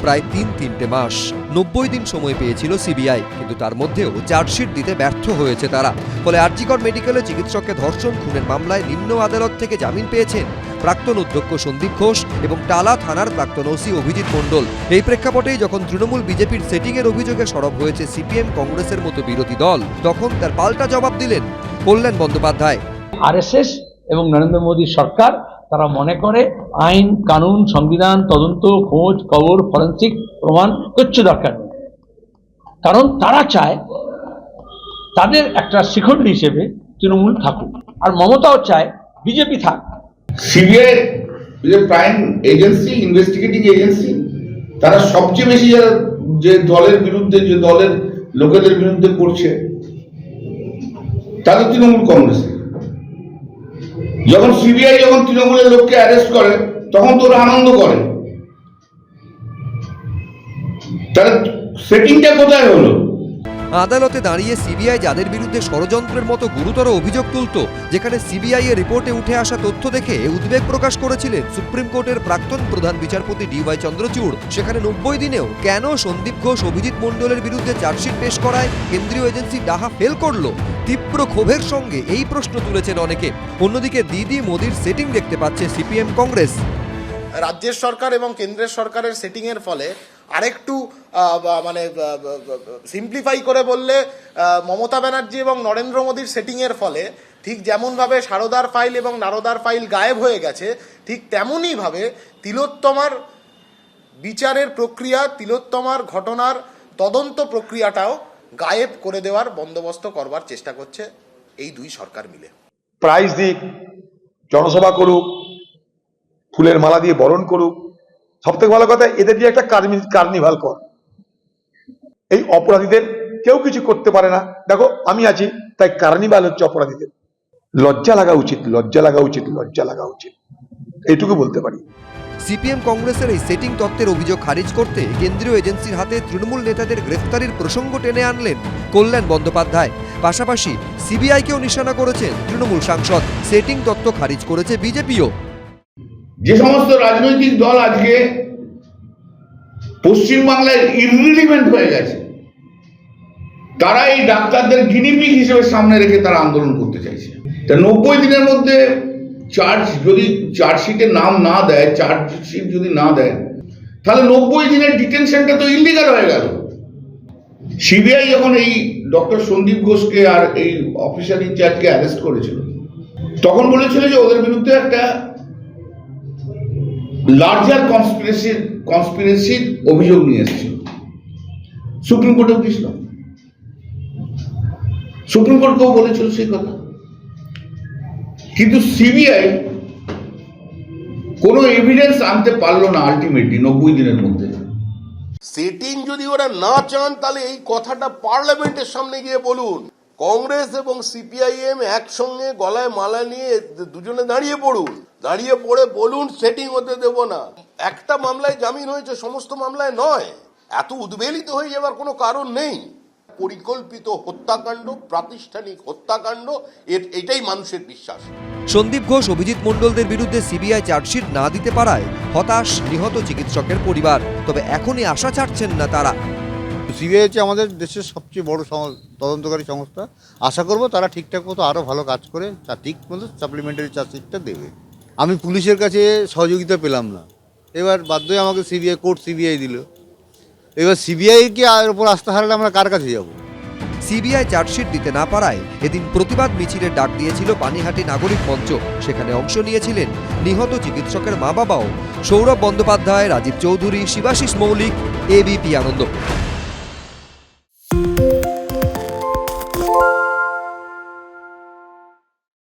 প্রায় ৩ মাস। ৯০ দিন সময় পেয়েছিল সিবিআই, কিন্তু তার মধ্যেও চার্জশিট দিতে ব্যর্থ হয়েছে তারা। ফলে আরজিকর মেডিকেলে চিকিৎসককে ধর্ষণ খুনের মামলায় নিম্ন আদালত থেকে জামিন পেয়েছেন প্রাক্তন অধ্যক্ষ সন্দীপ ঘোষ এবং টালা থানার প্রাক্তন ওসি অভিজিৎ মণ্ডল। এই প্রেক্ষাপটেই যখন তৃণমূল বিজেপির সেটিংয়ের অভিযোগে সরব হয়েছে সিপিএম কংগ্রেসের মতো বিরোধী দল, তখন তার পাল্টা জবাব দিলেন কল্যাণ বন্দ্যোপাধ্যায়। আরএসএস এবং নরেন্দ্র মোদী সরকার তারা মনে করে আইন কানুন সংবিধান তদন্ত খোঁজ খবর ফরেন্সিক প্রমাণ কিচ্ছু দরকার নেই, কারণ তারা চায় তাদের একটা শিখণ্ডী হিসেবে তৃণমূল থাকুক, আর মমতাও চায় বিজেপি থাক। CBI prime agency, investigating agency, তারা সবচেয়ে বেশি যারা যে দলের বিরুদ্ধে, যে দলের লোকেদের বিরুদ্ধে করছে তাদের তৃণমূল কংগ্রেস। যখন সিবিআই যখন তৃণমূলের লোককে অ্যারেস্ট করে তখন তো ওরা আনন্দ করে। তার সেটিংটা কোথায় হলো? আদালতে দাঁড়িয়ে সিবিআই যাদের বিরুদ্ধে ষড়যন্ত্রের মতো গুরুতর অভিযোগ তুলত, যেখানে সিবিআই এর রিপোর্টে উঠে আসা তথ্য দেখে উদ্বেগ প্রকাশ করেছিলেন সুপ্রিম কোর্টের প্রাক্তন প্রধান বিচারপতি ডিওয়াই চন্দ্রচূড়, সেখানে ৯০ দিনেও কেন সন্দীপ ঘোষ অভিজিৎ মণ্ডলের বিরুদ্ধে চার্জশিট পেশ করায় কেন্দ্রীয় এজেন্সি ডাহা ফেল করলো? তীব্র ক্ষোভের সঙ্গে এই প্রশ্ন তুলেছেন অনেকে। অন্যদিকে দিদি মোদির সেটিং দেখতে পাচ্ছে সিপিএম কংগ্রেস। রাজ্যের সরকার এবং কেন্দ্রের সরকারের সেটিংয়ের ফলে আরেকটু মানে সিম্পলিফাই করে বললে মমতা ব্যানার্জি এবং নরেন্দ্র মোদীর সেটিংয়ের ফলে ঠিক যেমনভাবে সারদার ফাইল এবং নারদার ফাইল গায়েব হয়ে গেছে, ঠিক তেমনইভাবে তিলোত্তমার বিচারের প্রক্রিয়া, তিলোত্তমার ঘটনার তদন্ত প্রক্রিয়াটাও গায়েব করে দেওয়ার বন্দোবস্ত করবার চেষ্টা করছে এই দুই সরকার মিলে। প্রাইজ দিক, জনসভা করুক, ফুলের মালা দিয়ে বরণ করুক, সব থেকে ভালো কথা এদের দিয়ে একটা কার্নিভাল কর। এই অপরাধীদের কেউ কিছু করতে পারে না, দেখো আমি আছি, তাই কার্নিভাল হচ্ছে অপরাধীদের। লজ্জা লাগা উচিত, লজ্জা লাগা উচিত, লজ্জা লাগা উচিত, এইটুকু বলতে পারি। সিপিএম কংগ্রেসের এই সেটিং তত্ত্বের অভিযোগ খারিজ করতে কেন্দ্রীয় এজেন্সির হাতে তৃণমূল নেতাদের গ্রেফতারির প্রসঙ্গ টেনে আনলেন কল্যাণ বন্দ্যোপাধ্যায়। পাশাপাশি সিবিআইকেও নিশানা করেছেন তৃণমূল সাংসদ। সেটিং তত্ত্ব খারিজ করেছে বিজেপিও। যে সমস্ত রাজনৈতিক দল আজকে পশ্চিমবাংলায় ইররিলিভেন্ট হয়ে গেছে, তারা এই ডাক্তারদের গিনিপিগ হিসেবে সামনে রেখে তারা আন্দোলন করতে চাইছে। তা ৯০ দিনের মধ্যে যদি চার্জশিটে নাম না দেয়, চার্জশিট যদি না দেয়, তাহলে ৯০ দিনের ডিটেনশনটা তো ইলিগাল হয়ে গেল। সিবিআই যখন এই ডক্টর সন্দীপ ঘোষকে আর এই অফিসার ইনচার্জকে অ্যারেস্ট করেছিল, তখন বলেছিল যে ওদের বিরুদ্ধে একটা লার্জার কনস্পিরেসির অভিযোগ নিয়ে এসেছিল। সুপ্রিম কোর্টেও গেছিল, সুপ্রিম কোর্টকেও বলেছিল সেই কথা, কিন্তু সিবিআই কোনো এভিডেন্স আনতে পারলো না আলটিমেটলি ৯০ দিনের মধ্যে। সেটিং যদি ওরা না চান তাহলে এই কথাটা পার্লামেন্টের সামনে গিয়ে বলুন। কংগ্রেস এবং সিপিআইএম একসঙ্গে গলায় মালা নিয়ে দুজনে দাঁড়িয়ে পড়ুন, দাঁড়িয়ে পড়ে বলুন সেটিং হতে দেব না। একটা মামলায় জামিন হয়েছে, সমস্ত মামলায় নয়। এত উদ্বেলিত হয়ে যাওয়ার কোনো কারণ নেই। পরিকল্পিত হত্যাকাণ্ড, প্রাতিষ্ঠানিক হত্যাকাণ্ড, এটাই মানুষের বিশ্বাস। সন্দীপ ঘোষ, অভিজিৎ মণ্ডলদের বিরুদ্ধে সিবিআই চার্জশিট না দিতে পারায় হতাশ নিহত চিকিৎসকের পরিবার। তবে এখনই আশা ছাড়ছেন না তারা। সিবিআই হচ্ছে আমাদের দেশের সবচেয়ে বড় তদন্তকারী সংস্থা। আশা করব তারা ঠিকঠাক মতো আরও ভালো কাজ করে ঠিক মতো সাপ্লিমেন্টারি চার্জশিটটা দেবে। আমি পুলিশের কাছে সহযোগিতা পেলাম না, এবার বাধ্য হয়ে আমাকে কোর্ট সিবিআই দিল। এবার সিবিআইকে ওপর আস্থা হারালে আমরা কার কাছে যাব? সিবিআই চার্জশিট দিতে না পারায় এদিন প্রতিবাদ মিছিলের ডাক দিয়েছিল পানিহাটি নাগরিক মঞ্চ। সেখানে অংশ নিয়েছিলেন নিহত চিকিৎসকের মা বাবাও। সৌরভ বন্দ্যোপাধ্যায়, রাজীব চৌধুরী, শিবাশিস মৌলিক, এবিপি আনন্দ।